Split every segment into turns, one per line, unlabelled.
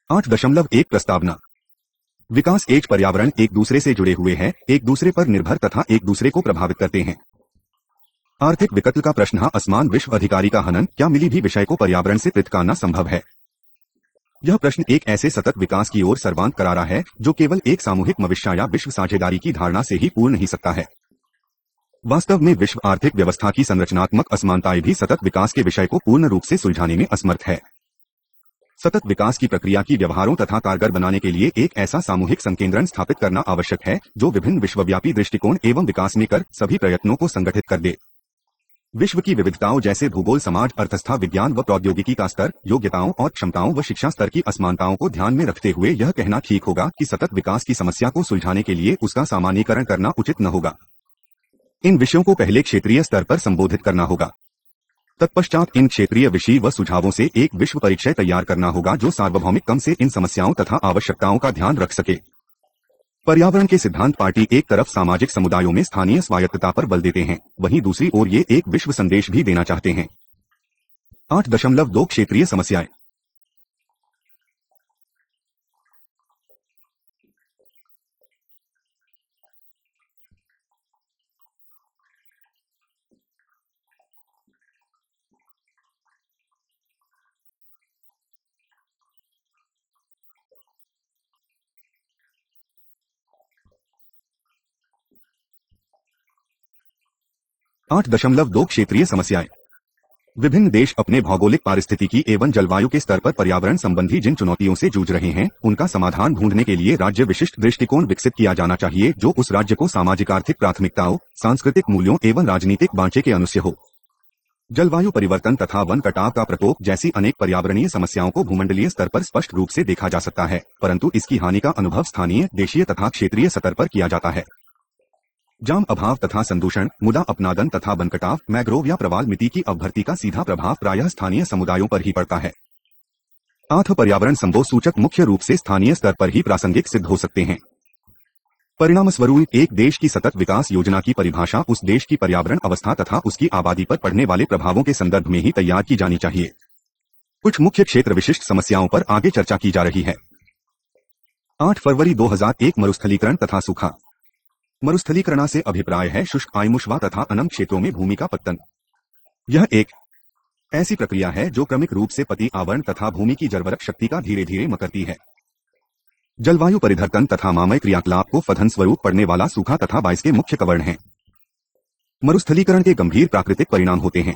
8.1 प्रस्तावना। विकास एवं पर्यावरण एक दूसरे से जुड़े हुए हैं, एक दूसरे पर निर्भर तथा एक दूसरे को प्रभावित करते हैं। आर्थिक विकल्प का प्रश्न असमान विश्व अधिकारी का हनन, क्या मिली भी विषय को पर्यावरण से पृथक करना संभव है? यह प्रश्न एक ऐसे सतत विकास की ओर सर्वांग करारा है जो केवल एक सामूहिक भविष्य या विश्व साझेदारी की धारणा से ही पूर्ण नहीं सकता है। वास्तव में विश्व आर्थिक व्यवस्था की संरचनात्मक असमानताएं भी सतत विकास के विषय को पूर्ण रूप से सुलझाने में असमर्थ है। सतत विकास की प्रक्रिया की व्यवहारों तथा कारगर बनाने के लिए एक ऐसा सामूहिक संकेंद्रण स्थापित करना आवश्यक है जो विभिन्न विश्वव्यापी दृष्टिकोण एवं विकास में कर सभी प्रयत्नों को संगठित कर दे। विश्व की विविधताओं जैसे भूगोल, समाज, अर्थव्यवस्था, विज्ञान व प्रौद्योगिकी का स्तर, योग्यताओं और क्षमताओं व शिक्षा स्तर की असमानताओं को ध्यान में रखते हुए यह कहना ठीक होगा कि सतत विकास की समस्या को सुलझाने के लिए उसका सामान्यीकरण करना उचित न होगा। इन विषयों को पहले क्षेत्रीय स्तर पर संबोधित करना होगा। तत्पश्चात इन क्षेत्रीय विषय व सुझावों से एक विश्व परिचय तैयार करना होगा जो सार्वभौमिक कम से इन समस्याओं तथा आवश्यकताओं का ध्यान रख सके। पर्यावरण के सिद्धांत पार्टी एक तरफ सामाजिक समुदायों में स्थानीय स्वायत्तता पर बल देते हैं, वहीं दूसरी ओर ये एक विश्व संदेश भी देना चाहते हैं। 8.2 क्षेत्रीय समस्याएं। आठ दशमलव दो क्षेत्रीय समस्याएं। विभिन्न देश अपने भौगोलिक, पारिस्थितिकी एवं जलवायु के स्तर पर पर्यावरण संबंधी जिन चुनौतियों से जूझ रहे हैं, उनका समाधान ढूंढने के लिए राज्य विशिष्ट दृष्टिकोण विकसित किया जाना चाहिए जो उस राज्य को सामाजिक आर्थिक प्राथमिकताओं, सांस्कृतिक मूल्यों एवं राजनीतिक बांचे के अनुसार हो। जलवायु परिवर्तन तथा वन कटाव का प्रकोप जैसी अनेक पर्यावरणीय समस्याओं को भूमंडलीय स्तर पर स्पष्ट रूप से देखा जा सकता है, परंतु इसकी हानि का अनुभव स्थानीय, देशीय तथा क्षेत्रीय स्तर पर किया जाता है। जाम अभाव तथा संदूषण, मुदा अपनादन तथा वन कटाव, मैग्रोव या प्रवाल मिट्टी की अवभर्ती का सीधा प्रभाव प्रायः स्थानीय समुदायों पर ही पड़ता है। पर्यावरण संबोध सूचक मुख्य रूप से स्थानीय स्तर पर ही प्रासंगिक सिद्ध हो सकते हैं। परिणामस्वरूप एक देश की सतत विकास योजना की परिभाषा उस देश की पर्यावरण अवस्था तथा उसकी आबादी पर पड़ने वाले प्रभावों के संदर्भ में ही तैयार की जानी चाहिए। कुछ मुख्य क्षेत्र विशिष्ट समस्याओं पर आगे चर्चा की जा रही है। 8 फरवरी 2001 मरुस्थलीकरण तथा सूखा। मरुस्थलीकरण से अभिप्राय है शुष्क, आइमुष्वा तथा अनम क्षेत्रों में भूमि का पतन। यह एक ऐसी प्रक्रिया है जो क्रमिक रूप से पति आवरण तथा भूमि की जर्वरक शक्ति का धीरे धीरे मकरती है। जलवायु परिवर्तन तथा मामय क्रियाकलाप को फलन स्वरूप पड़ने वाला सूखा तथा बारिश के मुख्य कारण हैं। मरुस्थलीकरण के गंभीर प्राकृतिक परिणाम होते हैं,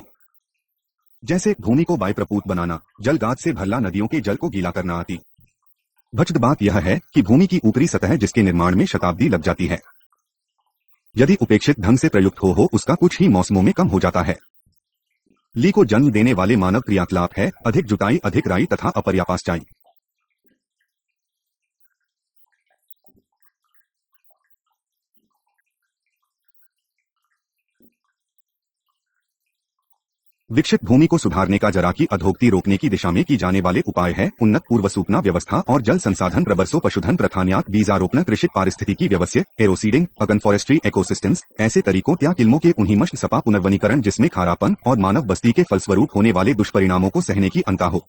जैसे भूमि को वायुप्रपूत बनाना, जलगाद से भरला नदियों के जल को गीला करना आदि। भचद बात यह है कि भूमि की ऊपरी सतह जिसके निर्माण में शताब्दी लग जाती है, यदि उपेक्षित ढंग से प्रयुक्त हो उसका कुछ ही मौसमों में कम हो जाता है। ली को जन्म देने वाले मानव क्रियाकलाप है अधिक जुताई, अधिक राई तथा अपर्यापास्चाई। विकसित भूमि को सुधारने का जरा की अधोगति रोकने की दिशा में की जाने वाले उपाय है उन्नत पूर्व सूचना व्यवस्था और जल संसाधन प्रबरसो पशुधन प्रथान्यात बीजारोपण कृषि पारिस्थितिकी व्यवस्था एरोसीडिंग अगन फॉरेस्ट्री इकोसिस्टम्स। ऐसे तरीकों त्या किल्मों के उन्हीं मश्क सपा पुनर्वनीकरण जिसमें खारापन और मानव बस्ती के फलस्वरूप होने वाले दुष्परिणामों को सहने की अंता हो।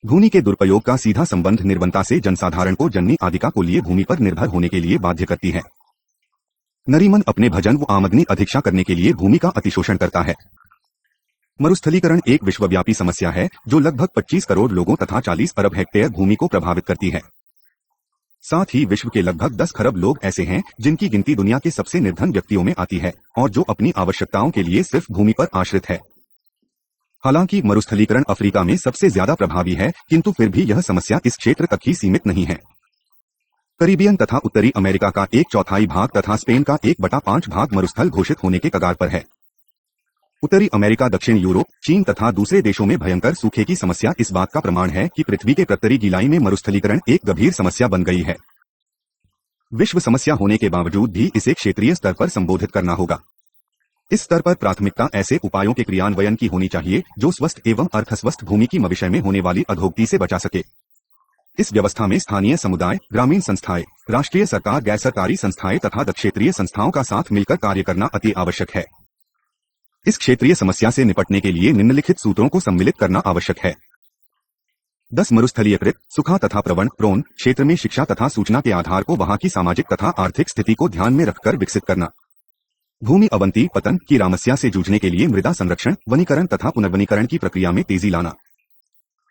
भूमि के दुरुपयोग का सीधा संबंध निर्वनता से जनसाधारण को जननी आदिका को लिए भूमि पर निर्भर होने के लिए बाध्य करती है। नरीमन अपने भजन व आमदनी अधिक्षा करने के लिए भूमि का अतिशोषण करता है। मरुस्थलीकरण एक विश्वव्यापी समस्या है जो लगभग 25 करोड़ लोगों तथा 40 अरब हेक्टेयर भूमि को प्रभावित करती है। साथ ही विश्व के लगभग 10 खरब लोग ऐसे हैं जिनकी गिनती दुनिया के सबसे निर्धन व्यक्तियों में आती है और जो अपनी आवश्यकताओं के लिए सिर्फ भूमि पर आश्रित है। हालांकि मरुस्थलीकरण अफ्रीका में सबसे ज्यादा प्रभावी है, किंतु फिर भी यह समस्या इस क्षेत्र तक ही सीमित नहीं है। करीबियन तथा उत्तरी अमेरिका का 1/4 भाग तथा स्पेन का 1/5 भाग मरुस्थल घोषित होने के कगार पर है। उत्तरी अमेरिका, दक्षिण यूरोप, चीन तथा दूसरे देशों में भयंकर सूखे की समस्या इस बात का प्रमाण है कि पृथ्वी के प्रत्तरी गिलाई में मरुस्थलीकरण एक गंभीर समस्या बन गई है। विश्व समस्या होने के बावजूद भी इसे क्षेत्रीय स्तर पर संबोधित करना होगा। इस स्तर पर प्राथमिकता ऐसे उपायों के क्रियान्वयन की होनी चाहिए जो स्वस्थ एवं अर्थस्वस्थ भूमि की भविष्य में होने वाली अधोगति से बचा सके। इस व्यवस्था में स्थानीय समुदाय, ग्रामीण संस्थाएं, राष्ट्रीय सरकार, गैर सरकारी संस्थाएं तथा क्षेत्रीय संस्थाओं का साथ मिलकर कार्य करना अति आवश्यक है। इस क्षेत्रीय समस्या से निपटने के लिए निम्नलिखित सूत्रों को सम्मिलित करना आवश्यक है। 10 मरुस्थलीयकृत सुखा तथा प्रवण प्रोन क्षेत्र में शिक्षा तथा सूचना के आधार को वहां की सामाजिक तथा आर्थिक स्थिति को ध्यान में रखकर विकसित करना। भूमि अवंती पतन की समस्या से जूझने के लिए मृदा संरक्षण, वनीकरण तथा पुनर्वनीकरण की प्रक्रिया में तेजी लाना।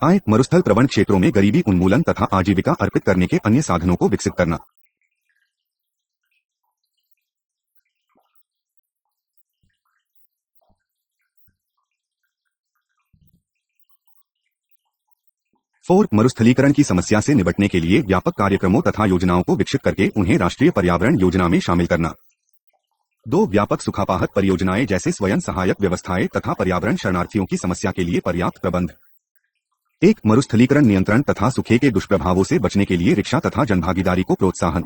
आय मरुस्थल प्रवण क्षेत्रों में गरीबी उन्मूलन तथा आजीविका अर्पित करने के अन्य साधनों को विकसित करना। मरुस्थलीकरण की समस्या से निपटने के लिए व्यापक कार्यक्रमों तथा योजनाओं को विकसित करके उन्हें राष्ट्रीय पर्यावरण योजना में शामिल करना। 2 व्यापक सुखापाहत परियोजनाएं जैसे स्वयं सहायक व्यवस्थाएं तथा पर्यावरण शरणार्थियों की समस्या के लिए पर्याप्त प्रबंध। 1 मरुस्थलीकरण नियंत्रण तथा सूखे के दुष्प्रभावों से बचने के लिए रिक्शा तथा जनभागीदारी को प्रोत्साहन।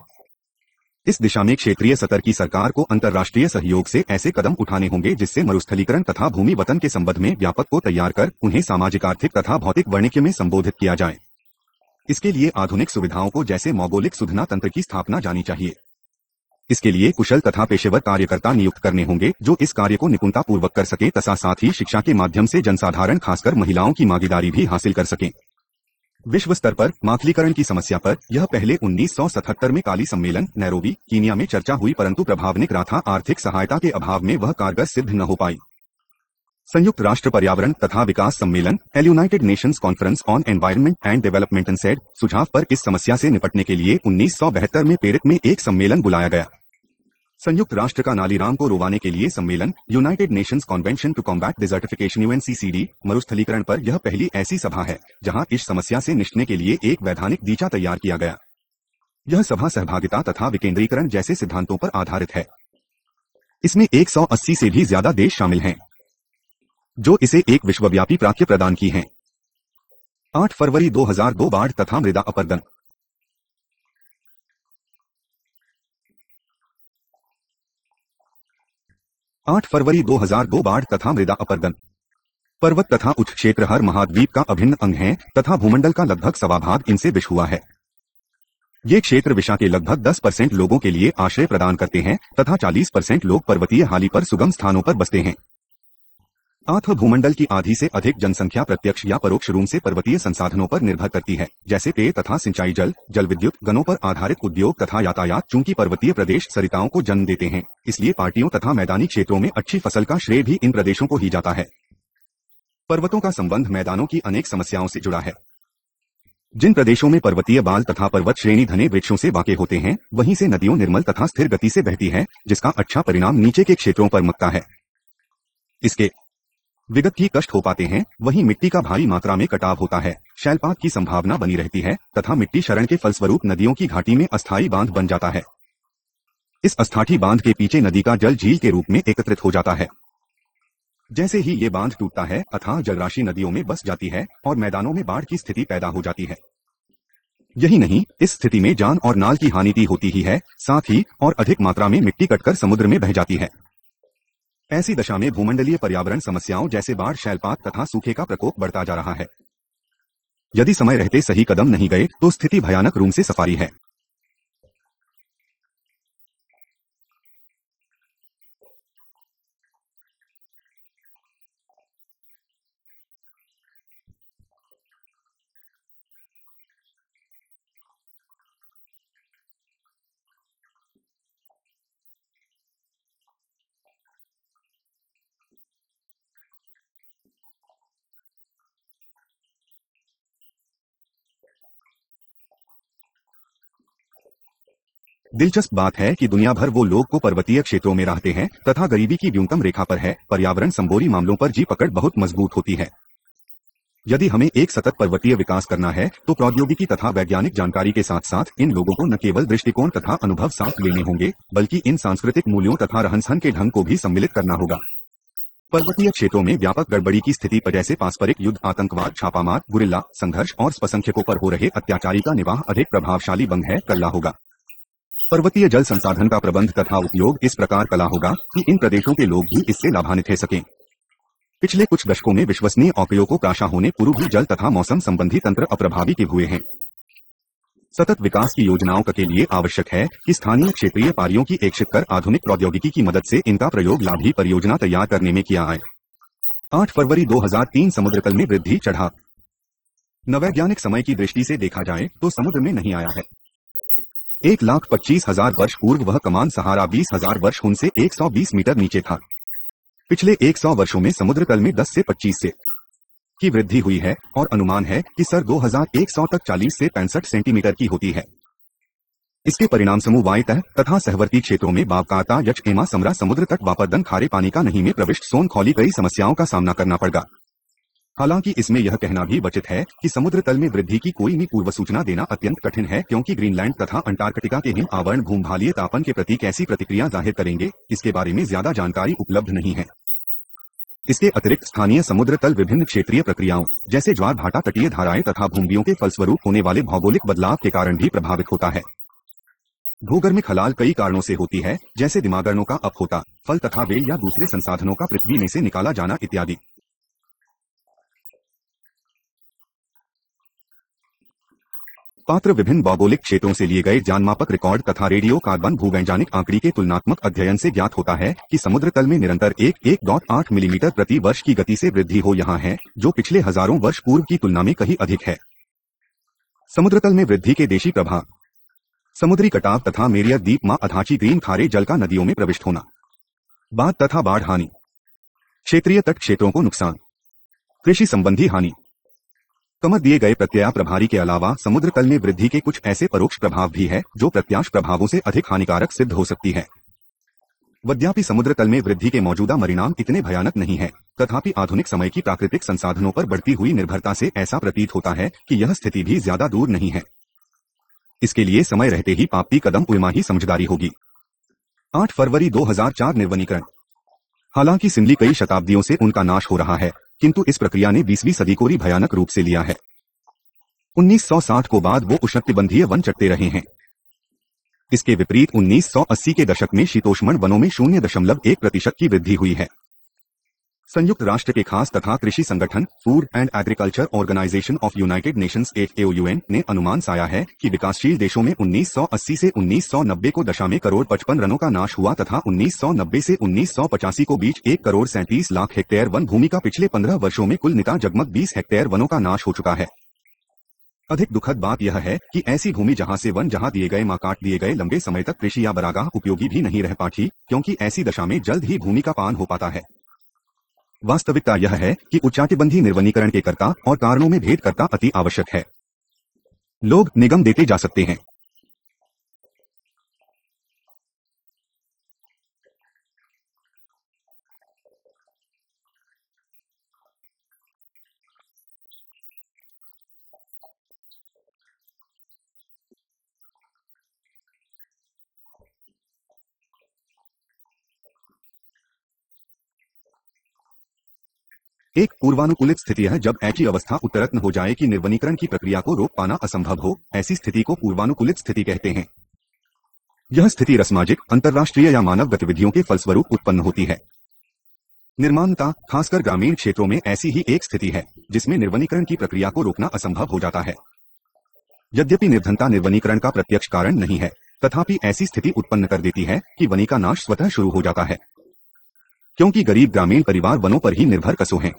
इस दिशा में क्षेत्रीय स्तर की सरकार को अंतर्राष्ट्रीय सहयोग से ऐसे कदम उठाने होंगे जिससे मरुस्थलीकरण तथा भूमि वतन के संबंध में व्यापक को तैयार कर उन्हें सामाजिक आर्थिक तथा भौतिक वाणिज्य में संबोधित किया जाए। इसके लिए आधुनिक सुविधाओं को जैसे भौगोलिक सुधना तंत्र की स्थापना जानी चाहिए। इसके लिए कुशल तथा पेशेवर कार्यकर्ता नियुक्त करने होंगे जो इस कार्य को निपुणता पूर्वक कर सके तथा साथ ही शिक्षा के माध्यम से जनसाधारण खासकर महिलाओं की भागीदारी भी हासिल कर सकें। विश्व स्तर पर माखलीकरण की समस्या पर यह पहले 1977 में काली सम्मेलन नैरोबी कीनिया में चर्चा हुई, परंतु प्रभाव ने रहा था आर्थिक सहायता के अभाव में वह कारगर सिद्ध न हो पाई। संयुक्त राष्ट्र पर्यावरण तथा विकास सम्मेलन United Nations conference on environment and development said सुझाव पर इस समस्या से निपटने के लिए 1972 में पेरिस में एक सम्मेलन बुलाया गया। संयुक्त राष्ट्र का नालीराम को रोवाने के लिए सम्मेलन United Nations Convention to Combat Desertification UNCCD मरुस्थलीकरण पर यह पहली ऐसी सभा है जहां इस समस्या से निपटने के लिए एक वैधानिक ढांचा तैयार किया गया। यह सभा सहभागिता तथा विकेंद्रीकरण जैसे सिद्धांतों पर आधारित है। इसमें 180 से भी ज्यादा देश शामिल हैं जो इसे एक विश्वव्यापी प्राप्य प्रदान की हैं। 8 फरवरी 2002 बाढ़ तथा मृदा अपरदन। 8 फरवरी 2002 बाढ़ तथा मृदा अपरदन। पर्वत तथा उच्च क्षेत्र हर महाद्वीप का अभिन्न अंग हैं तथा भूमंडल का लगभग सवा भाग इनसे विष हुआ है। ये क्षेत्र विषा के लगभग 10% लोगों के लिए आश्रय प्रदान करते हैं तथा 40% लोग पर्वतीय हाली पर सुगम स्थानों पर बसते हैं। भूमंडल की आधी से अधिक जनसंख्या प्रत्यक्ष या परोक्ष रूप से पर्वतीय संसाधनों पर निर्भर करती है, जैसे पेय तथा सिंचाई जल, जल विद्युत, गनों पर आधारित उद्योग तथा यातायात। चूंकि पर्वतीय प्रदेश सरिताओं को जन्म देते हैं, इसलिए पार्टियों तथा मैदानी क्षेत्रों में अच्छी फसल का श्रेय भी इन प्रदेशों को ही जाता है। पर्वतों का संबंध मैदानों की अनेक समस्याओं से जुड़ा है। जिन प्रदेशों में पर्वतीय बाल तथा पर्वत श्रेणी घने वृक्षों से वाक़े होते हैं, वहीं से नदियों निर्मल तथा स्थिर गति से बहती है, जिसका अच्छा परिणाम नीचे के क्षेत्रों पर मकता है। इसके विगत ही कष्ट हो पाते हैं, वहीं मिट्टी का भारी मात्रा में कटाव होता है, शैलपात की संभावना बनी रहती है तथा मिट्टी क्षरण के फलस्वरूप नदियों की घाटी में अस्थायी बांध बन जाता है। इस अस्थायी बांध के पीछे नदी का जल झील के रूप में एकत्रित हो जाता है। जैसे ही ये बांध टूटता है, अथाह जलराशि नदियों में बस जाती है और मैदानों में बाढ़ की स्थिति पैदा हो जाती है। यही नहीं, इस स्थिति में जान और नाल की हानि होती ही है, साथ ही और अधिक मात्रा में मिट्टी कटकर समुद्र में बह जाती है। ऐसी दशा में भूमंडलीय पर्यावरण समस्याओं जैसे बाढ़, शैलपात तथा सूखे का प्रकोप बढ़ता जा रहा है। यदि समय रहते सही कदम नहीं गए तो स्थिति भयानक रूप से सफारी है। दिलचस्प बात है कि दुनिया भर वो लोग को पर्वतीय क्षेत्रों में रहते हैं तथा गरीबी की न्यूनतम रेखा पर है। पर्यावरण संबोधी मामलों पर जी पकड़ बहुत मजबूत होती है। यदि हमें एक सतत पर्वतीय विकास करना है तो प्रौद्योगिकी तथा वैज्ञानिक जानकारी के साथ साथ इन लोगों को न केवल दृष्टिकोण तथा अनुभव साथ लेने होंगे, बल्कि इन सांस्कृतिक मूल्यों तथा रहन सहन के ढंग को भी सम्मिलित करना होगा। पर्वतीय क्षेत्रों में व्यापक गड़बड़ी की स्थिति पर जैसे पारस्परिक युद्ध, आतंकवाद, छापामार, गुरिल्ला संघर्ष और अल्पसंख्यकों पर हो रहे अत्याचारी का निवाह अधिक प्रभावशाली बंग है करना होगा। पर्वतीय जल संसाधन का प्रबंध तथा उपयोग इस प्रकार कला होगा कि इन प्रदेशों के लोग भी इससे लाभान्वित हो सकें। पिछले कुछ दशकों में विश्वसनीय आंकड़ों को प्राशा होने पूर्व भी जल तथा मौसम संबंधी तंत्र अप्रभावी के हुए हैं। सतत विकास की योजनाओं के लिए आवश्यक है कि स्थानीय क्षेत्रीय पारियों की एकत्रित कर आधुनिक प्रौद्योगिकी की मदद से इनका प्रयोग लाभी परियोजना तैयार करने में किया है। 8 फरवरी 2003 समुद्रतल में वृद्धि चढ़ा। नवैज्ञानिक समय की दृष्टि से देखा जाए तो समुद्र में नहीं आया है। 1,25,000 वर्ष पूर्व वह कमान सहारा 20,000 वर्ष उनसे 120 मीटर नीचे था। पिछले 100 वर्षों में समुद्र तल में 10 से 25 से की वृद्धि हुई है और अनुमान है कि सर 2100 तक 40 से 65 सेंटीमीटर की होती है। इसके परिणाम समूह वाय तह तथा सहवर्ती क्षेत्रों में बावकाता यक्ष एमा समरा समुद्र तट वापरदन खारे पानी का नहीं में प्रविष्ट सोन खौली कई समस्याओं का सामना करना पड़ेगा। हालांकि इसमें यह कहना भी उचित है कि समुद्र तल में वृद्धि की कोई भी पूर्व सूचना देना अत्यंत कठिन है, क्योंकि ग्रीनलैंड तथा अंटार्कटिका के हिम आवरण भूमभालीय तापन के प्रति कैसी प्रतिक्रिया जाहिर करेंगे, इसके बारे में ज्यादा जानकारी उपलब्ध नहीं है। इसके अतिरिक्त स्थानीय समुद्र तल विभिन्न क्षेत्रीय प्रक्रियाओं जैसे ज्वार भाटा, तटीय धाराएं तथा भूमियों के फलस्वरूप होने वाले भौगोलिक बदलाव के कारण भी प्रभावित होता है। भूगर्भ खलाल कई कारणों से होती है, जैसे दिमागरणों का अपहोता, फल तथा बेल या दूसरे संसाधनों का पृथ्वी में से निकाला जाना इत्यादि। पात्र विभिन्न भौगोलिक क्षेत्रों से लिए गए जानमापक रिकॉर्ड तथा रेडियो कार्बन भूवैज्ञानिक आंकड़ी के तुलनात्मक अध्ययन से ज्ञात होता है कि समुद्र तल में निरंतर 1.8 मिलीमीटर प्रति वर्ष की गति से वृद्धि हो यहाँ है, जो पिछले हजारों वर्ष पूर्व की तुलना में कहीं अधिक है। समुद्र तल में वृद्धि के देशी प्रभाव: समुद्री कटाव तथा मेरियर द्वीप मां अथाची ग्रीन खारे जल का नदियों में प्रविष्ट होना, बाढ़ तथा बाढ़ हानि, क्षेत्रीय तट क्षेत्रों को नुकसान, कृषि संबंधी हानि। कमर दिए गए प्रत्यय प्रभारी के अलावा समुद्र तल में वृद्धि के कुछ ऐसे परोक्ष प्रभाव भी है जो प्रत्याश प्रभावों से अधिक हानिकारक सिद्ध हो सकती है। यद्यपि समुद्र तल में वृद्धि के मौजूदा परिणाम इतने भयानक नहीं है, तथापि आधुनिक समय की प्राकृतिक संसाधनों पर बढ़ती हुई निर्भरता से ऐसा प्रतीत होता है कि यह स्थिति भी ज्यादा दूर नहीं है। इसके लिए समय रहते ही पापती कदम उड़मा ही समझदारी होगी। 8 फरवरी 2004 निर्वनीकरण। हालांकि सिंधली कई शताब्दियों से उनका नाश हो रहा है, किंतु इस प्रक्रिया ने 20वीं सदी को भयानक रूप से लिया है। 1960 को बाद वो उष्णकटिबंधीय वन चटते रहे हैं। इसके विपरीत 1980 के दशक में शीतोष्ण वनों में 0.1% की वृद्धि हुई है। संयुक्त राष्ट्र के खास तथा कृषि संगठन Food and Agriculture Organization of United Nations (FAO) ने अनुमान साया है कि विकासशील देशों में 1980 से 1990 को दशा में करोड़ 55 रनों का नाश हुआ तथा 1990 से 1985 को बीच 1 करोड़ 37 लाख हेक्टेयर वन भूमि का पिछले 15 वर्षों में कुल निता जगमग 20 हेक्टेयर वनों का नाश हो चुका है। अधिक दुखद बात यह है कि ऐसी भूमि जहां से वन जहां दिए गए मां काट दिए गए लंबे समय तक कृषि या बरागाह उपयोगी भी नहीं रह पाती, क्योंकि ऐसी दशा में जल्द ही भूमि का पान हो पाता है। वास्तविकता यह है कि उच्चाटिबंधी निर्वनीकरण के कर्ता और कारणों में भेद करता अति आवश्यक है। लोग निगम देते जा सकते हैं। एक पूर्वानुकूलित स्थिति है जब ऐसी अवस्था उत्तरत्न हो जाए कि निर्वनीकरण की प्रक्रिया को रोक पाना असंभव हो, ऐसी स्थिति को पूर्वानुकूलित स्थिति कहते हैं। यह स्थिति रसायनिक, अंतर्राष्ट्रीय या मानव गतिविधियों के फलस्वरूप उत्पन्न होती है। निर्माणता, खासकर ग्रामीण क्षेत्रों में ऐसी ही एक स्थिति है जिसमें निर्वनीकरण की प्रक्रिया को रोकना असंभव हो जाता है। यद्यपि निर्धनता निर्वनीकरण का प्रत्यक्ष कारण नहीं है, तथापि ऐसी स्थिति उत्पन्न कर देती है कि वनी का नाश स्वतः शुरू हो जाता है, क्योंकि गरीब ग्रामीण परिवार वनों पर ही निर्भर कसो हैं।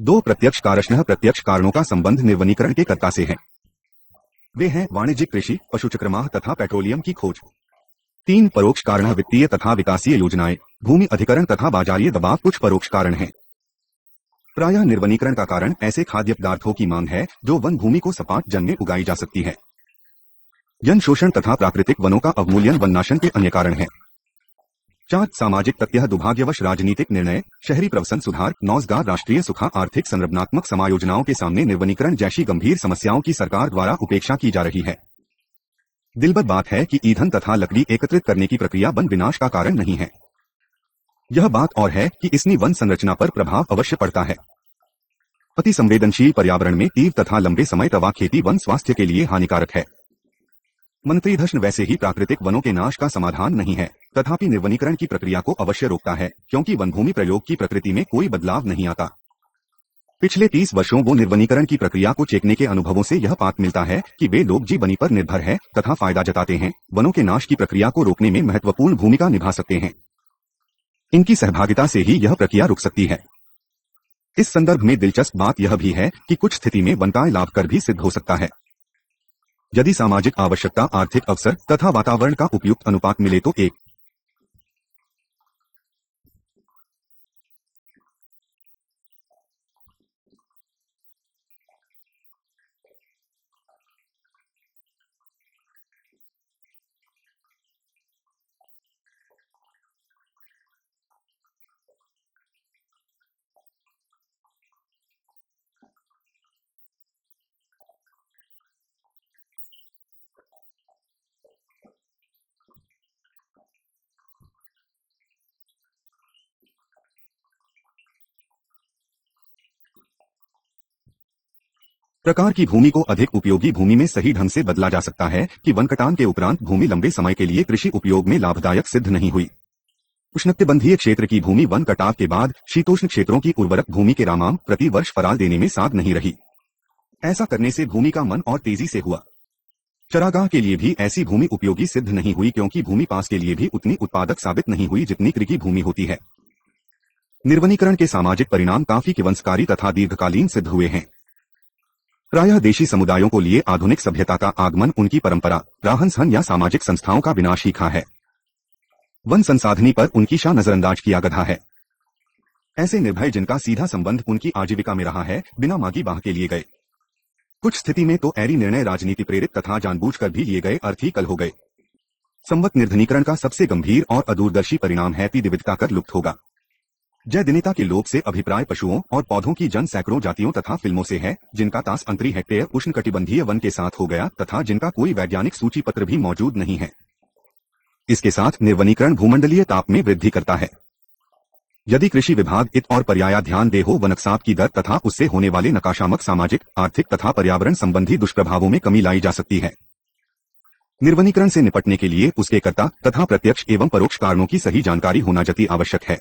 2 प्रत्यक्ष कारशः प्रत्यक्ष कारणों का संबंध निर्वनीकरण के कर्ता से है। वे हैं वाणिज्यिक कृषि, पशुचक्रमाह तथा पेट्रोलियम की खोज। 3 परोक्ष कारण वित्तीय तथा विकासीय योजनाएं, भूमि अधिकरण तथा बाजारीय दबाव कुछ परोक्ष कारण हैं। प्रायः निर्वनीकरण का कारण ऐसे खाद्य पदार्थों की मांग है जो वन भूमि को सपाट जन में उगाई जा सकती है। जन शोषण तथा प्राकृतिक वनों का अवमूल्यन वननाशन के अन्य कारण है। 4 सामाजिक तथ्य दुर्भाग्यवश राजनीतिक निर्णय, शहरी प्रवसन सुधार, नौजगार, राष्ट्रीय सुखा, आर्थिक संरचनात्मक समायोजनाओं के सामने निर्वनीकरण जैसी गंभीर समस्याओं की सरकार द्वारा उपेक्षा की जा रही है। दिलबद बात है कि ईंधन तथा लकड़ी एकत्रित करने की प्रक्रिया वन विनाश का कारण नहीं है। यह बात और है कि इसमें वन संरचना पर प्रभाव अवश्य पड़ता है। अति संवेदनशील पर्यावरण में तीव्र तथा लंबे समय तक खेती वन स्वास्थ्य के लिए हानिकारक है। मंत्रिधर्षण वैसे ही प्राकृतिक वनों के नाश का समाधान नहीं है, तथापि निर्वनीकरण की प्रक्रिया को अवश्य रोकता है, क्योंकि वनभूमि प्रयोग की प्रकृति में कोई बदलाव नहीं आता। पिछले 30 वर्षों वो निर्वनीकरण की प्रक्रिया को चेकने के अनुभवों से यह पाठ मिलता है कि वे लोग जी बनी पर निर्भर है तथा फायदा जताते हैं, वनों के नाश की प्रक्रिया को रोकने में महत्वपूर्ण भूमिका निभा सकते हैं। इनकी सहभागिता से ही यह प्रक्रिया रुक सकती है। इस संदर्भ में दिलचस्प बात यह भी है कि कुछ स्थिति में वन का लाभकर भी सिद्ध हो सकता है। यदि सामाजिक आवश्यकता, आर्थिक अवसर तथा वातावरण का उपयुक्त अनुपात मिले तो एक प्रकार की भूमि को अधिक उपयोगी भूमि में सही ढंग से बदला जा सकता है कि वन कटान के उपरांत भूमि लंबे समय के लिए कृषि उपयोग में लाभदायक सिद्ध नहीं हुई। उष्णकटिबंधीय क्षेत्र की भूमि वन कटाव के बाद शीतोष्ण क्षेत्रों की उर्वरक भूमि के रामाम प्रति वर्ष फराल देने में साध नहीं रही। ऐसा करने से भूमि का मन और तेजी से हुआ। चरागाह के लिए भी ऐसी भूमि उपयोगी सिद्ध नहीं हुई क्योंकि भूमि पास के लिए भी उतनी उत्पादक साबित नहीं हुई जितनी कृषि भूमि होती है। निर्वनीकरण के सामाजिक परिणाम काफी किवंशकारी तथा दीर्घकालीन सिद्ध हुए हैं। प्रायः देशी समुदायों को लिए आधुनिक सभ्यता का आगमन उनकी परंपरा, रहन सहन या सामाजिक संस्थाओं का विनाश ही खा है। वन संसाधनी पर उनकी शाह नजरअंदाज किया गधा है। ऐसे निर्भय जिनका सीधा संबंध उनकी आजीविका में रहा है, बिना मागी बाह के लिए गए। कुछ स्थिति में तो ऐरी निर्णय राजनीति प्रेरित तथा जानबूझकर भी लिए गए अर्थी कल हो गए। संवत निर्धनीकरण का सबसे गंभीर और अदूरदर्शी परिणाम है कि विविधता कर लुप्त होगा। जय दिनेता के लोभ से अभिप्राय पशुओं और पौधों की जन सैकड़ों जातियों तथा फिल्मों से है, जिनका तास अंतरी हेक्टेयर उष्णकटिबंधीय वन के साथ हो गया तथा जिनका कोई वैज्ञानिक सूची पत्र भी मौजूद नहीं है। इसके साथ निर्वनीकरण भूमंडलीय ताप में वृद्धि करता है। यदि कृषि विभाग इत और पर्याया ध्यान दे हो वनकसाप की दर तथा उससे होने वाले नकारात्मक सामाजिक, आर्थिक तथा पर्यावरण संबंधी दुष्प्रभावों में कमी लाई जा सकती है। निर्वनीकरण से निपटने के लिए उसके कर्ता तथा प्रत्यक्ष एवं परोक्ष कारणों की सही जानकारी होना जति आवश्यक है।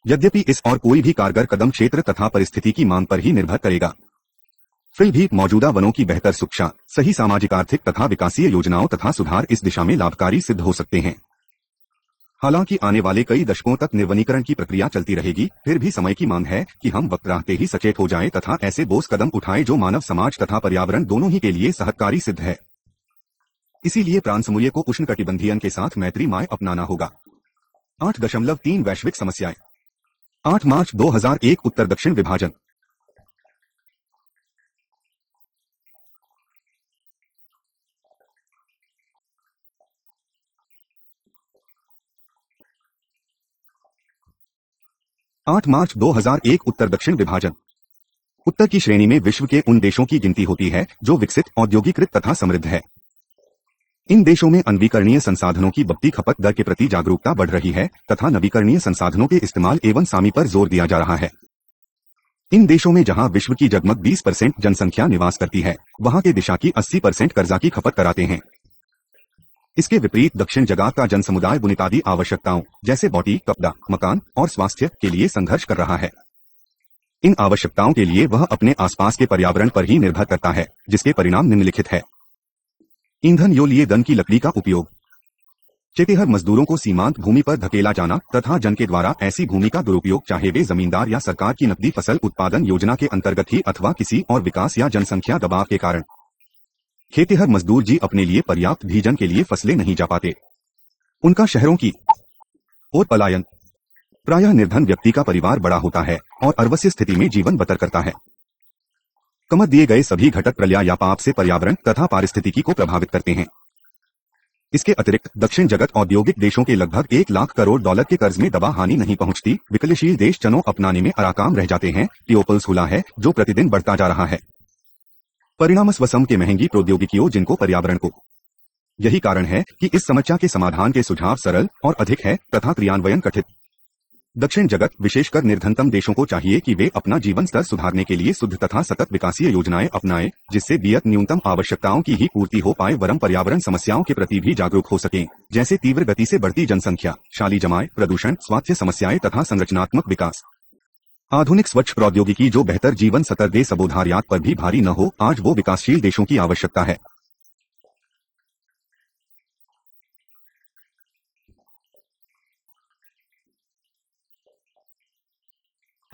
यद्यपि इस और कोई भी कारगर कदम क्षेत्र तथा परिस्थिति की मांग पर ही निर्भर करेगा। फिर भी मौजूदा वनों की बेहतर सुरक्षा, सही सामाजिक, आर्थिक तथा विकासीय योजनाओं तथा सुधार इस दिशा में लाभकारी सिद्ध हो सकते हैं। हालांकि आने वाले कई दशकों तक निर्वनीकरण की प्रक्रिया चलती रहेगी, फिर भी समय की मांग है कि हम वक्त रहते ही सचेत हो जाएं तथा ऐसे ठोस कदम उठाएं जो मानव समाज तथा पर्यावरण दोनों ही के लिए सहकारी सिद्ध है। इसीलिए प्राणसमूल्य को उष्णकटिबंधीयन के साथ मैत्री माय अपनाना होगा। 8.3 वैश्विक समस्याएं। 8 मार्च 2001 उत्तर दक्षिण विभाजन। आठ मार्च 2001 उत्तर दक्षिण विभाजन। उत्तर की श्रेणी में विश्व के उन देशों की गिनती होती है जो विकसित, औद्योगिकृत तथा समृद्ध है। इन देशों में नवीकरणीय संसाधनों की बढ़ती खपत दर के प्रति जागरूकता बढ़ रही है तथा नवीकरणीय संसाधनों के इस्तेमाल एवं सामी पर जोर दिया जा रहा है। इन देशों में जहां विश्व की जगमग 20% जनसंख्या निवास करती है, वहां के दिशा की 80% कर्जा की खपत कराते हैं। इसके विपरीत दक्षिण जगत का जनसमुदाय बुनियादी आवश्यकताओं जैसे रोटी, कपड़ा, मकान और स्वास्थ्य के लिए संघर्ष कर रहा है। इन आवश्यकताओं के लिए वह अपने आसपास के पर्यावरण पर ही निर्भर करता है, जिसके परिणाम निम्नलिखित है। ईंधन यो लिए दन की लकड़ी का उपयोग, खेतिहर मजदूरों को सीमांत भूमि पर धकेला जाना तथा जन के द्वारा ऐसी भूमि का दुरुपयोग, चाहे वे जमींदार या सरकार की नकदी फसल उत्पादन योजना के अंतर्गत ही अथवा किसी और विकास या जनसंख्या दबाव के कारण। खेतिहर मजदूर जी अपने लिए पर्याप्त भीजन के लिए फसलें नहीं जा पाते। उनका शहरों की ओर पलायन। प्रायः निर्धन व्यक्ति का परिवार बड़ा होता है और अरवस्य स्थिति में जीवन बतर करता है। कमर दिए गए सभी घटक प्रलय या पाप से पर्यावरण तथा पारिस्थितिकी को प्रभावित करते हैं। इसके अतिरिक्त दक्षिण जगत औद्योगिक देशों के लगभग 1 लाख करोड़ डॉलर के कर्ज में दबा हानि नहीं पहुंचती। विकलशील देश चनों अपनाने में आराकाम रह जाते हैं। टियोपल्स हुला है जो प्रतिदिन बढ़ता जा रहा है। परिणामस्वसम के महंगी प्रौद्योगिकियों जिनको पर्यावरण को। यही कारण है कि इस समस्या के समाधान के सुझाव सरल और अधिक है तथा क्रियान्वयन कठिन। दक्षिण जगत विशेषकर निर्धनतम देशों को चाहिए कि वे अपना जीवन स्तर सुधारने के लिए शुद्ध तथा सतत विकासीय योजनाएं अपनाएं, जिससे बियत न्यूनतम आवश्यकताओं की ही पूर्ति हो पाए वरम पर्यावरण समस्याओं के प्रति भी जागरूक हो सकें, जैसे तीव्र गति से बढ़ती जनसंख्या, शाली जमाए, प्रदूषण, स्वास्थ्य समस्याएं तथा संरचनात्मक विकास। आधुनिक स्वच्छ प्रौद्योगिकी जो बेहतर जीवन स्तर दे सबोधार्यात पर भी भारी न हो, आज वो विकासशील देशों की आवश्यकता है।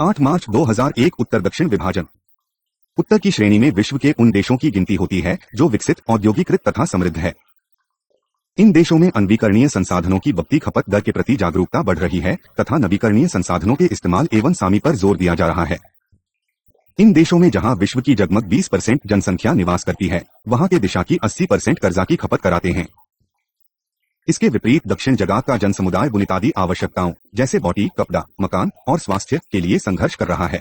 8 मार्च 2001 उत्तर दक्षिण विभाजन। उत्तर की श्रेणी में विश्व के उन देशों की गिनती होती है जो विकसित, औद्योगिकृत तथा समृद्ध है। इन देशों में नवीकरणीय संसाधनों की बढ़ती खपत दर के प्रति जागरूकता बढ़ रही है तथा नवीकरणीय संसाधनों के इस्तेमाल एवं सामी पर जोर दिया जा रहा है। इन देशों में जहां विश्व की जगमग 20% जनसंख्या निवास करती है, वहां के दिशा की 80% कर्जा की खपत कराते हैं। इसके विपरीत दक्षिण जगत का जनसमुदाय बुनियादी आवश्यकताओं जैसे रोटी, कपड़ा, मकान और स्वास्थ्य के लिए संघर्ष कर रहा है।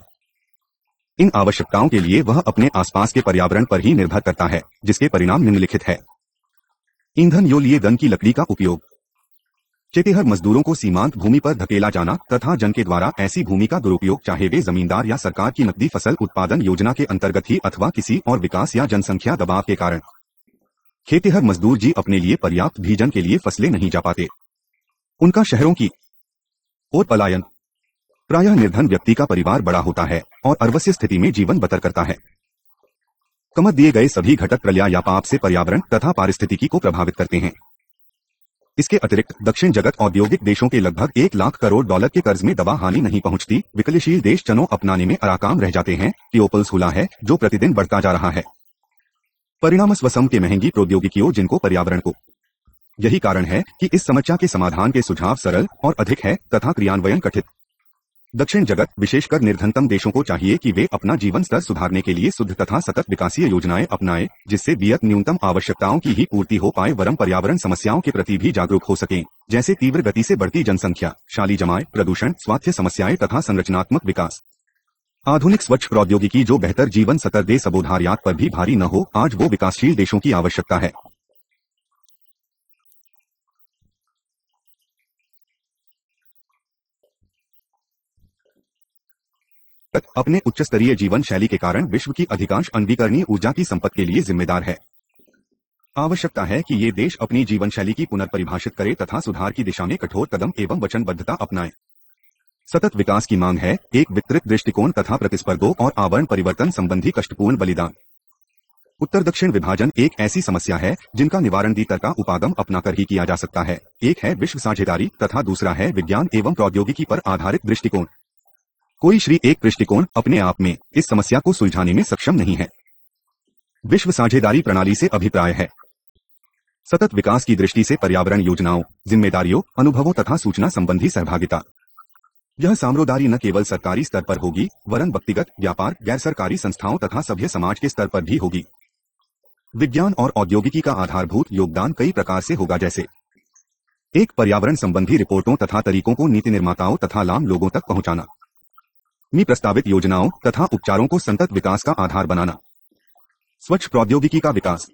इन आवश्यकताओं के लिए वह अपने आसपास के पर्यावरण पर ही निर्भर करता है, जिसके परिणाम निम्नलिखित है। ईंधन यो लिए गन की लकड़ी का उपयोग, खेतिहर मजदूरों को सीमांत भूमि पर धकेला जाना तथा जन के द्वारा ऐसी भूमि का दुरुपयोग, चाहे वे जमींदार या सरकार की नकदी फसल उत्पादन योजना के अंतर्गत ही अथवा किसी और विकास या जनसंख्या दबाव के कारण। खेतिहर मजदूर जी अपने लिए पर्याप्त भीजन के लिए फसलें नहीं जा पाते, उनका शहरों की ओर पलायन। प्रायः निर्धन व्यक्ति का परिवार बड़ा होता है और अर्वस्य स्थिति में जीवन बतर करता है। कमत दिए गए सभी घटक प्रलय या पाप से पर्यावरण तथा पारिस्थितिकी को प्रभावित करते हैं। इसके अतिरिक्त दक्षिण जगत औद्योगिक देशों के लगभग 1 लाख करोड़ डॉलर के कर्ज में दबा हानि नहीं पहुंचती। विकलशील देश चनों अपनाने में आराकाम रह जाते हैं। टियोपल्स हुला है जो प्रतिदिन बढ़ता जा रहा है। परिणामस्वसम के महंगी प्रौद्योगिकियों जिनको पर्यावरण को। यही कारण है कि इस समस्या के समाधान के सुझाव सरल और अधिक है तथा क्रियान्वयन कठिन। दक्षिण जगत विशेषकर निर्धनतम देशों को चाहिए कि वे अपना जीवन स्तर सुधारने के लिए शुद्ध तथा सतत विकासीय योजनाएं अपनाएं, जिससे बियत न्यूनतम आवश्यकताओं की ही पूर्ति हो पाए वरम पर्यावरण समस्याओं के प्रति भी जागरूक हो सकें, जैसे तीव्र गति से बढ़ती जनसंख्या, शाली जमाए, प्रदूषण, स्वास्थ्य समस्याएं तथा संरचनात्मक विकास। आधुनिक स्वच्छ प्रौद्योगिकी जो बेहतर जीवन स्तर दे सबोधार्यात पर भी भारी न हो, आज वो विकासशील देशों की आवश्यकता है। अपने उच्च स्तरीय जीवन शैली के कारण विश्व की अधिकांश नवीकरणीय ऊर्जा की संपत्ति के लिए जिम्मेदार है। आवश्यकता है कि ये देश अपनी जीवन शैली की पुनर्परिभाषित करे तथा सुधार की दिशा में कठोर कदम एवं वचनबद्धता अपनाए। सतत विकास की मांग है, एक विस्तृत दृष्टिकोण तथा प्रतिस्पर्धों और आवरण परिवर्तन संबंधी कष्टपूर्ण बलिदान। उत्तर दक्षिण विभाजन एक ऐसी समस्या है जिनका निवारण भीतर का उपागम अपनाकर ही किया जा सकता है। एक है विश्व साझेदारी तथा दूसरा है विज्ञान एवं प्रौद्योगिकी पर आधारित दृष्टिकोण। कोई एक दृष्टिकोण अपने आप में इस समस्या को सुलझाने में सक्षम नहीं है। विश्व साझेदारी प्रणाली से अभिप्राय है सतत विकास की दृष्टि से पर्यावरण योजनाओं, जिम्मेदारियों, अनुभवों तथा सूचना संबंधी सहभागिता। यह साम्रोदारी न केवल सरकारी स्तर पर होगी वरन व्यक्तिगत, व्यापार, गैर सरकारी संस्थाओं तथा सभ्य समाज के स्तर पर भी होगी। विज्ञान और औद्योगिकी का आधारभूत योगदान कई प्रकार से होगा, जैसे एक पर्यावरण संबंधी रिपोर्टों तथा तरीकों को नीति निर्माताओं तथा आम लोगों तक पहुंचाना, प्रस्तावित योजनाओं तथा उपचारों को सतत विकास का आधार बनाना, स्वच्छ प्रौद्योगिकी का विकास,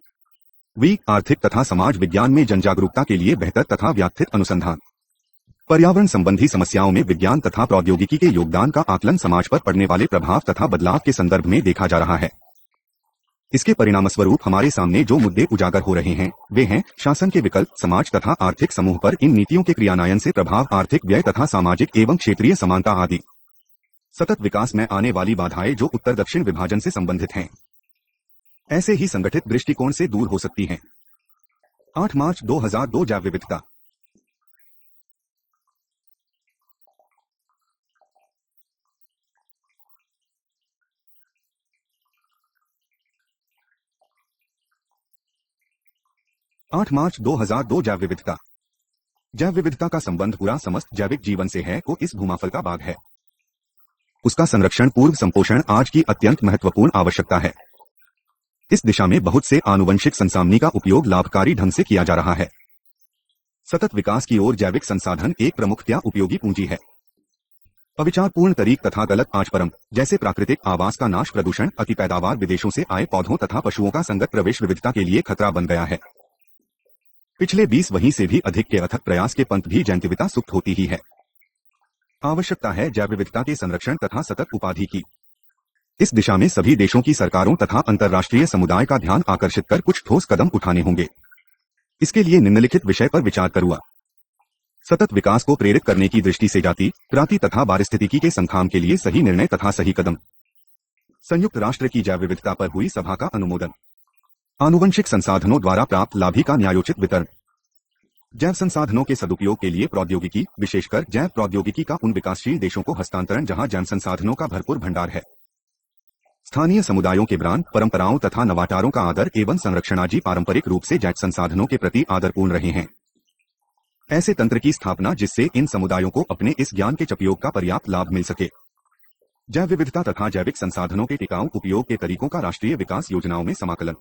आर्थिक तथा समाज विज्ञान में जनजागरूकता के लिए बेहतर तथा व्यापक अनुसंधान। पर्यावरण संबंधी समस्याओं में विज्ञान तथा प्रौद्योगिकी के योगदान का आकलन समाज पर पड़ने वाले प्रभाव तथा बदलाव के संदर्भ में देखा जा रहा है। इसके परिणामस्वरूप हमारे सामने जो मुद्दे उजागर हो रहे हैं वे हैं शासन के विकल्प, समाज तथा आर्थिक समूह पर इन नीतियों के क्रियान्वयन से प्रभाव, आर्थिक व्यय तथा सामाजिक एवं क्षेत्रीय समानता आदि। सतत विकास में आने वाली बाधाएं जो उत्तर दक्षिण विभाजन से संबंधित हैं, ऐसे ही संगठित दृष्टिकोण से दूर हो सकती हैं। 8 मार्च 2002 जैव विविधता। आठ मार्च 2002 जैव विविधता। जैव विविधता का संबंध पूरा समस्त जैविक जीवन से है को इस भूमाफल का भाग है। उसका संरक्षण, पूर्व संपोषण आज की अत्यंत महत्वपूर्ण आवश्यकता है। इस दिशा में बहुत से आनुवंशिक संसामनी का उपयोग लाभकारी ढंग से किया जा रहा है। सतत विकास की ओर जैविक संसाधन एक प्रमुखतया उपयोगी पूंजी है। अविचारपूर्ण तरीक तथा गलत आचरण जैसे प्राकृतिक आवास का नाश, प्रदूषण, अति पैदावार, विदेशों से आए पौधों तथा पशुओं का संगत प्रवेश विविधता के लिए खतरा बन गया है। पिछले 20 वहीं से भी अधिक के अथक प्रयास के पंत भी जैविकता सुप्त होती ही है। आवश्यकता है जैव विविधता के संरक्षण तथा सतत उपाधि की। इस दिशा में सभी देशों की सरकारों तथा अंतर्राष्ट्रीय समुदाय का ध्यान आकर्षित कर कुछ ठोस कदम उठाने होंगे। इसके लिए निम्नलिखित विषय पर विचार करूंगा। सतत विकास को प्रेरित करने की दृष्टि से जाति, प्रांतीय तथा पारिस्थितिकी के संखाम के लिए सही निर्णय तथा सही कदम। संयुक्त राष्ट्र की जैव विविधता पर हुई सभा का अनुमोदन। आनुवंशिक संसाधनों द्वारा प्राप्त लाभी का न्यायोचित वितरण। जैव संसाधनों के सदुपयोग के लिए प्रौद्योगिकी, विशेषकर जैव प्रौद्योगिकी का उन विकासशील देशों को हस्तांतरण जहां जैव संसाधनों का भरपूर भंडार है। स्थानीय समुदायों के ब्रांड, परंपराओं तथा नवाचारों का आदर एवं संरक्षण आज पारंपरिक रूप से जैव संसाधनों के प्रति आदरपूर्ण रहे हैं। ऐसे तंत्र की स्थापना जिससे इन समुदायों को अपने इस ज्ञान के उपयोग का पर्याप्त लाभ मिल सके। जैव विविधता तथा जैविक संसाधनों के टिकाऊ उपयोग के तरीकों का राष्ट्रीय विकास योजनाओं में समाकलन।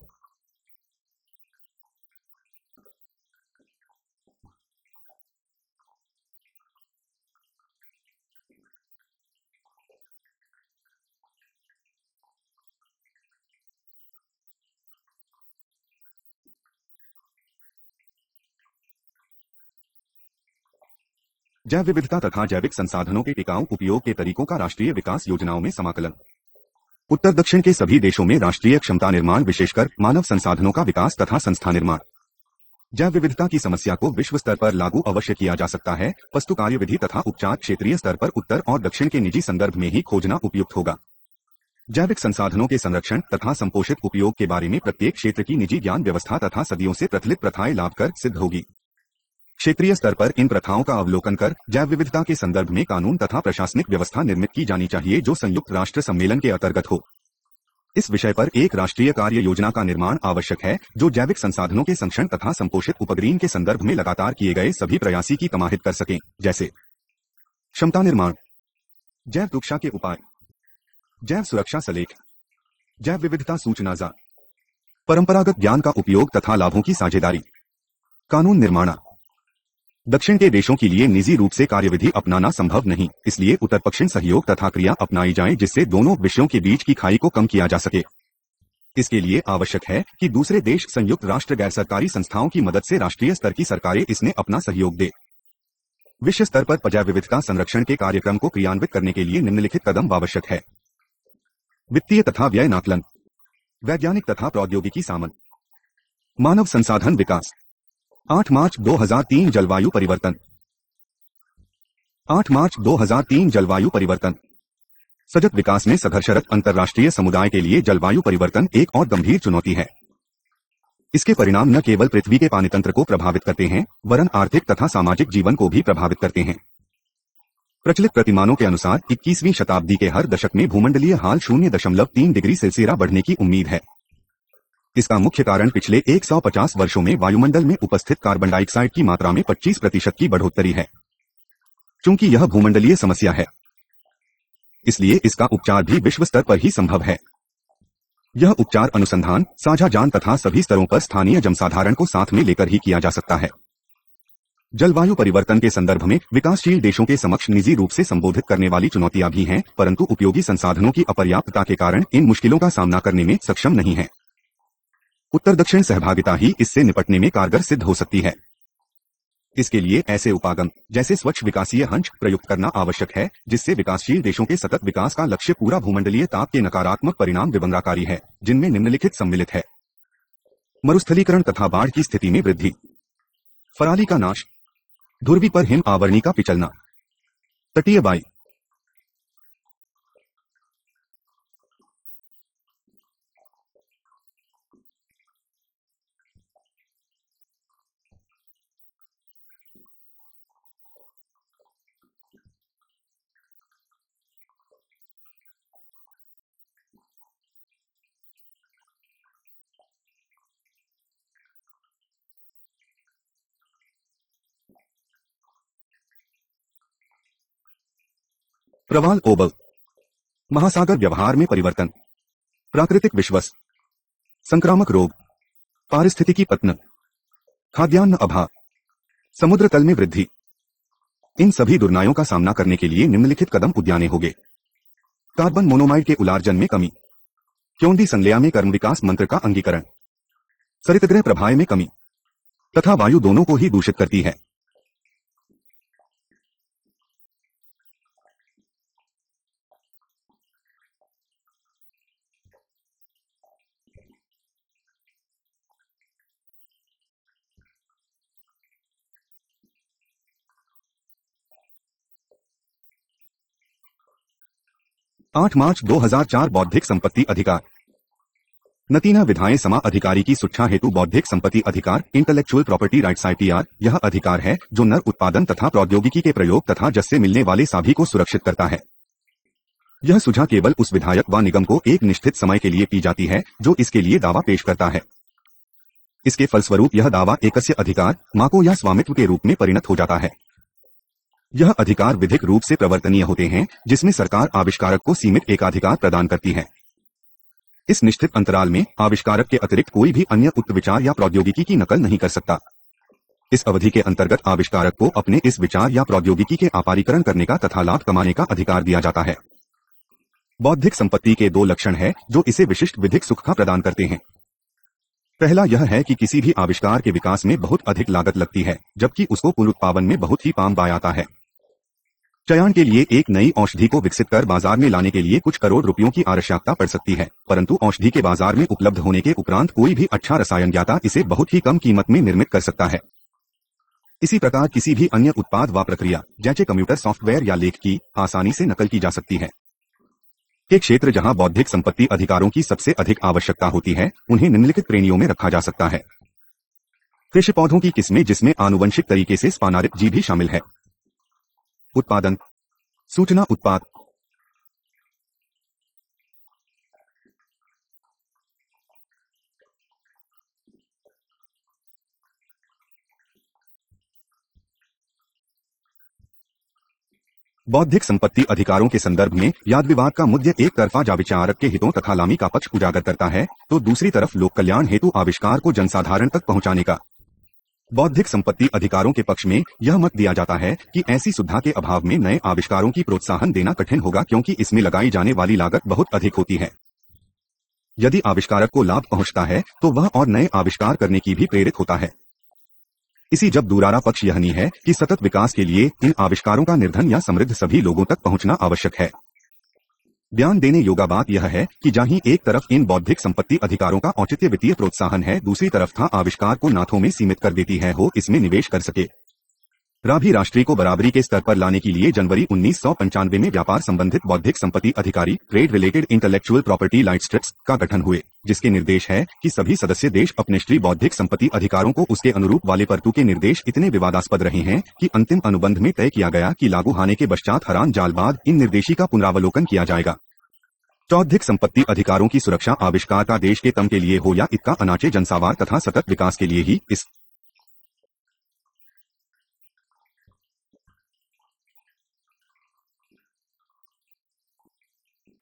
जैव विविधता तथा जैविक संसाधनों के टिकाऊ उपयोग के तरीकों का राष्ट्रीय विकास योजनाओं में समाकलन। उत्तर दक्षिण के सभी देशों में राष्ट्रीय क्षमता निर्माण, विशेषकर मानव संसाधनों का विकास तथा संस्था निर्माण। जैव विविधता की समस्या को विश्व स्तर पर लागू अवश्य किया जा सकता है, वस्तु कार्यविधि तथा उपचार क्षेत्रीय स्तर पर उत्तर और दक्षिण के निजी संदर्भ में ही खोजना उपयुक्त होगा। जैविक संसाधनों के संरक्षण तथा संपोषित उपयोग के बारे में प्रत्येक क्षेत्र की निजी ज्ञान व्यवस्था तथा सदियों से प्रचलित प्रथाएं लाभकर सिद्ध होगी। क्षेत्रीय स्तर पर इन प्रथाओं का अवलोकन कर जैव विविधता के संदर्भ में कानून तथा प्रशासनिक व्यवस्था निर्मित की जानी चाहिए जो संयुक्त राष्ट्र सम्मेलन के अंतर्गत हो। इस विषय पर एक राष्ट्रीय कार्य योजना का निर्माण आवश्यक है जो जैविक संसाधनों के संरक्षण तथा संपोषित उपग्रीन के संदर्भ में लगातार किए गए सभी प्रयासों की समाहित कर सकें, जैसे क्षमता निर्माण, जैव सुरक्षा के उपाय, जैव सुरक्षा सलेख, जैव विविधता सूचना जा, परंपरागत ज्ञान का उपयोग तथा लाभों की साझेदारी, कानून निर्माण। दक्षिण के देशों के लिए निजी रूप से कार्यविधि अपनाना संभव नहीं, इसलिए उत्तर पश्चिम सहयोग तथा क्रिया अपनाई जाए जिससे दोनों विषयों के बीच की खाई को कम किया जा सके। इसके लिए आवश्यक है कि दूसरे देश, संयुक्त राष्ट्र, गैर सरकारी संस्थाओं की मदद से राष्ट्रीय स्तर की सरकारें इसमें अपना सहयोग दे। विश्व स्तर पर जैव विविधता संरक्षण के कार्यक्रम को क्रियान्वित करने के लिए निम्नलिखित कदम आवश्यक है। वित्तीय तथा व्यय आकलन, वैज्ञानिक तथा प्रौद्योगिकी सामन, मानव संसाधन विकास। 8 मार्च 2003 जलवायु परिवर्तन। 8 मार्च 2003 जलवायु परिवर्तन। सजग विकास में संघर्षरत अंतर्राष्ट्रीय समुदाय के लिए जलवायु परिवर्तन एक और गंभीर चुनौती है। इसके परिणाम न केवल पृथ्वी के पानी तंत्र को प्रभावित करते हैं, वरन आर्थिक तथा सामाजिक जीवन को भी प्रभावित करते हैं। प्रचलित प्रतिमानों के अनुसार 21वीं शताब्दी के हर दशक में भूमंडलीय हाल 0.3 डिग्री सेल्सियस बढ़ने की उम्मीद है। इसका मुख्य कारण पिछले 150 वर्षों में वायुमंडल में उपस्थित कार्बन डाइऑक्साइड की मात्रा में 25% की बढ़ोतरी है। चूंकि यह भूमंडलीय समस्या है, इसलिए इसका उपचार भी विश्व स्तर पर ही संभव है। यह उपचार अनुसंधान, साझा ज्ञान तथा सभी स्तरों पर स्थानीय जनसाधारण को साथ में लेकर ही किया जा सकता है। जलवायु परिवर्तन के संदर्भ में विकासशील देशों के समक्ष निजी रूप से संबोधित करने वाली चुनौतियां भी हैं, परंतु उपयोगी संसाधनों की अपर्याप्तता के कारण इन मुश्किलों का सामना करने में सक्षम नहीं है। उत्तर दक्षिण सहभागिता ही इससे निपटने में कारगर सिद्ध हो सकती है। इसके लिए ऐसे उपागम जैसे स्वच्छ विकासीय हंच प्रयुक्त करना आवश्यक है, जिससे विकासशील देशों के सतत विकास का लक्ष्य पूरा भूमंडलीय ताप के नकारात्मक परिणाम विभंगाकारी है, जिनमें निम्नलिखित सम्मिलित है। मरुस्थलीकरण तथा बाढ़ की स्थिति में वृद्धि, पराली का नाश, ध्रुवी पर हिम आवरणी का पिछलना, तटीय बाई। प्रवाल ओबल, महासागर व्यवहार में परिवर्तन, प्राकृतिक विश्वस, संक्रामक रोग, पारिस्थितिकी पतन, खाद्यान्न अभाव, समुद्र तल में वृद्धि। इन सभी दुर्नायों का सामना करने के लिए निम्नलिखित कदम उद्याने होंगे। कार्बन मोनोमाइड के उलार्जन में कमी, क्योंदी संज्ञा में कर्म विकास मंत्र का अंगीकरण, सरितगृह प्रभाव में कमी तथा वायु दोनों को ही दूषित करती है। आठ मार्च 2004 बौद्धिक संपत्ति अधिकार। नतीना विधाएं समा अधिकारी की सुरक्षा हेतु बौद्धिक संपत्ति अधिकार इंटेलेक्चुअल प्रॉपर्टी राइट्स IPR यह अधिकार है जो नर उत्पादन तथा प्रौद्योगिकी के प्रयोग तथा जससे मिलने वाले सभी को सुरक्षित करता है। यह सुझाव केवल उस विधायक व निगम को एक निश्चित समय के लिए की जाती है जो इसके लिए दावा पेश करता है। इसके फलस्वरूप यह दावा एकस्य अधिकार माको या स्वामित्व के रूप में परिणत हो जाता है। यह अधिकार विधिक रूप से प्रवर्तनीय होते हैं जिसमें सरकार आविष्कारक को सीमित एकाधिकार प्रदान करती है। इस निश्चित अंतराल में आविष्कारक के अतिरिक्त कोई भी अन्य उक्त विचार या प्रौद्योगिकी की नकल नहीं कर सकता। इस अवधि के अंतर्गत आविष्कारक को अपने इस विचार या प्रौद्योगिकी के अपारीकरण करने का तथा लाभ कमाने का अधिकार दिया जाता है। बौद्धिक संपत्ति के दो लक्षण हैं जो इसे विशिष्ट विधिक सुख का प्रदान करते हैं। पहला यह है कि किसी भी आविष्कार के विकास में बहुत अधिक लागत लगती है जबकि उसको पुनरुत्पादन में बहुत ही काम आता है। चयन के लिए एक नई औषधि को विकसित कर बाजार में लाने के लिए कुछ करोड़ रुपयों की आवश्यकता पड़ सकती है, परंतु औषधि के बाजार में उपलब्ध होने के उपरांत कोई भी अच्छा रसायन ज्ञाता इसे बहुत ही कम कीमत में निर्मित कर सकता है। इसी प्रकार किसी भी अन्य उत्पाद व प्रक्रिया जैसे कंप्यूटर सॉफ्टवेयर या लेख की आसानी से नकल की जा सकती है। के क्षेत्र जहां बौद्धिक संपत्ति अधिकारों की सबसे अधिक आवश्यकता होती है उन्हें निम्नलिखित श्रेणियों में रखा जा सकता है। कृषि पौधों की किस्में जिसमें आनुवंशिक तरीके से स्पानारित जीव भी शामिल है। उत्पादन सूचना उत्पाद बौद्धिक संपत्ति अधिकारों के संदर्भ में वाद विवाद का मुद्दा एक तरफा जा विचारक के हितों तथा लामी का पक्ष उजागर करता है तो दूसरी तरफ लोक कल्याण हेतु आविष्कार को जनसाधारण तक पहुंचाने का। बौद्धिक संपत्ति अधिकारों के पक्ष में यह मत दिया जाता है कि ऐसी सुविधा के अभाव में नए आविष्कारों की प्रोत्साहन देना कठिन होगा क्योंकि इसमें लगाई जाने वाली लागत बहुत अधिक होती है। यदि आविष्कारक को लाभ पहुंचता है तो वह और नए आविष्कार करने की भी प्रेरित होता है। इसी जब दूसरा पक्ष यह नहीं है कि सतत विकास के लिए इन आविष्कारों का निर्धन या समृद्ध सभी लोगों तक पहुंचना आवश्यक है। ध्यान देने योग्य बात यह है कि जहां एक तरफ इन बौद्धिक संपत्ति अधिकारों का औचित्य वित्तीय प्रोत्साहन है दूसरी तरफ था आविष्कार को नाथों में सीमित कर देती है हो इसमें निवेश कर सके। राभी राष्ट्रीय को बराबरी के स्तर पर लाने के लिए जनवरी 1995 में व्यापार संबंधित बौद्धिक संपत्ति अधिकारी trade related intellectual property rights trust का गठन हुए जिसके निर्देश है कि सभी सदस्य देश अपने श्री बौद्धिक संपत्ति अधिकारों को उसके अनुरूप वाले परंतु के निर्देश इतने विवादास्पद रहे हैं कि अंतिम अनुबंध में तय किया गया कि लागू होने के पश्चात हरान जाल बाद इन निर्देशी का पुनरावलोकन किया जाएगा। बौद्धिक संपत्ति अधिकारों की सुरक्षा आविष्कार का देश के तम के लिए हो या इसका अनाचे जनसावार तथा सतत विकास के लिए ही इस